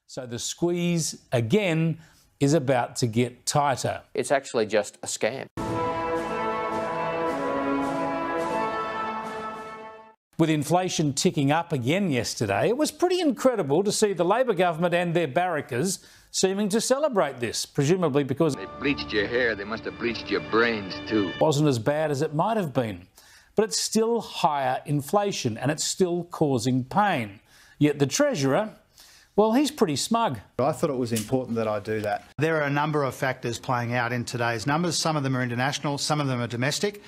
So the squeeze, again, is about to get tighter. It's actually just a scam. With inflation ticking up again yesterday, it was pretty incredible to see the Labor government and their barrackers seeming to celebrate this, presumably because They bleached your hair, they must have bleached your brains too. it wasn't as bad as it might have been. But it's still higher inflation and it's still causing pain. Yet the Treasurer, well, he's pretty smug. I thought it was important that I do that. There are a number of factors playing out in today's numbers. Some of them are international, some of them are domestic.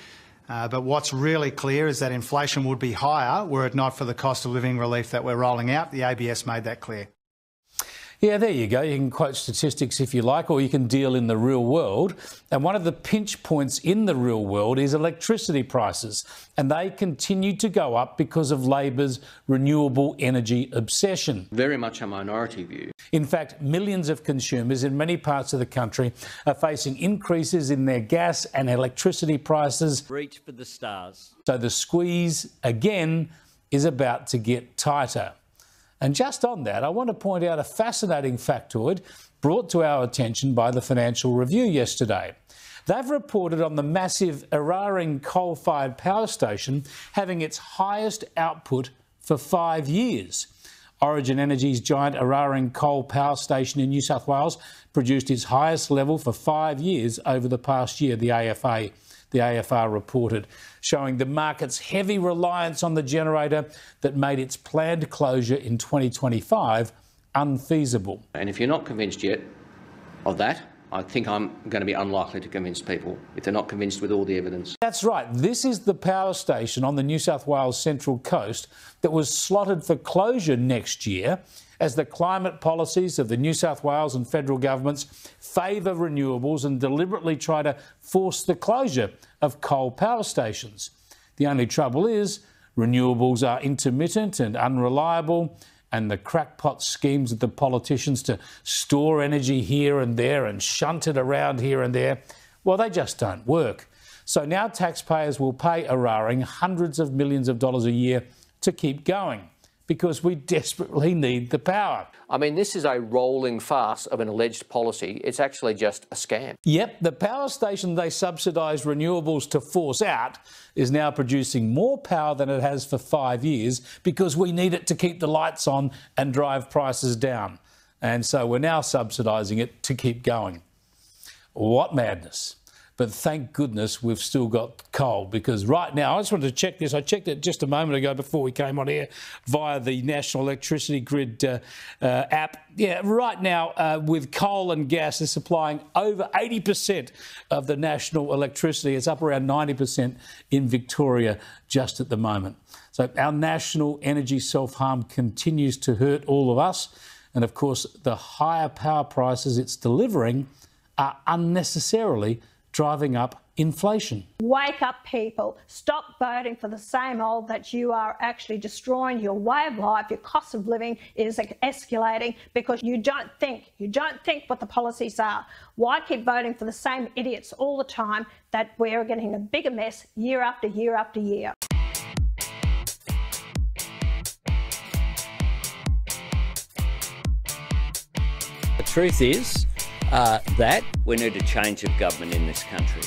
But what's really clear is that inflation would be higher were it not for the cost of living relief that we're rolling out. The ABS made that clear. Yeah, there you go. You can quote statistics if you like, or you can deal in the real world. And one of the pinch points in the real world is electricity prices. And they continue to go up because of Labor's renewable energy obsession. Very much a minority view. In fact, millions of consumers in many parts of the country are facing increases in their gas and electricity prices. Reach for the stars. So the squeeze, again, is about to get tighter. And just on that, I want to point out a fascinating factoid brought to our attention by the Financial Review yesterday. They've reported on the massive Eraring coal-fired power station having its highest output for 5 years. Origin Energy's giant Eraring coal power station in New South Wales produced its highest level for 5 years over the past year, the AFR reported, showing the market's heavy reliance on the generator that made its planned closure in 2025 unfeasible. And if you're not convinced yet of that, I think I'm going to be unlikely to convince people if they're not convinced with all the evidence. That's right. This is the power station on the New South Wales Central Coast that was slotted for closure next year as the climate policies of the New South Wales and federal governments favour renewables and deliberately try to force the closure of coal power stations. The only trouble is renewables are intermittent and unreliable, and the crackpot schemes of the politicians to store energy here and there and shunt it around here and there, well, they just don't work. So now taxpayers will pay Eraring hundreds of millions of dollars a year to keep going, because we desperately need the power. I mean, this is a rolling farce of an alleged policy. It's actually just a scam. Yep, the power station they subsidise renewables to force out is now producing more power than it has for 5 years because we need it to keep the lights on and drive prices down. And so we're now subsidising it to keep going. What madness. But thank goodness we've still got coal, because right now, I just wanted to check this. I checked it just a moment ago before we came on air via the National Electricity Grid app. Yeah, right now, with coal and gas, they're supplying over 80% of the national electricity. It's up around 90% in Victoria just at the moment. So our national energy self-harm continues to hurt all of us. And of course, the higher power prices it's delivering are unnecessarily driving up inflation. Wake up, people. Stop voting for the same old that you are actually destroying your way of life. Your cost of living is escalating because you don't think what the policies are. Why keep voting for the same idiots all the time that we're getting a bigger mess year after year after year? The truth is that we need a change of government in this country.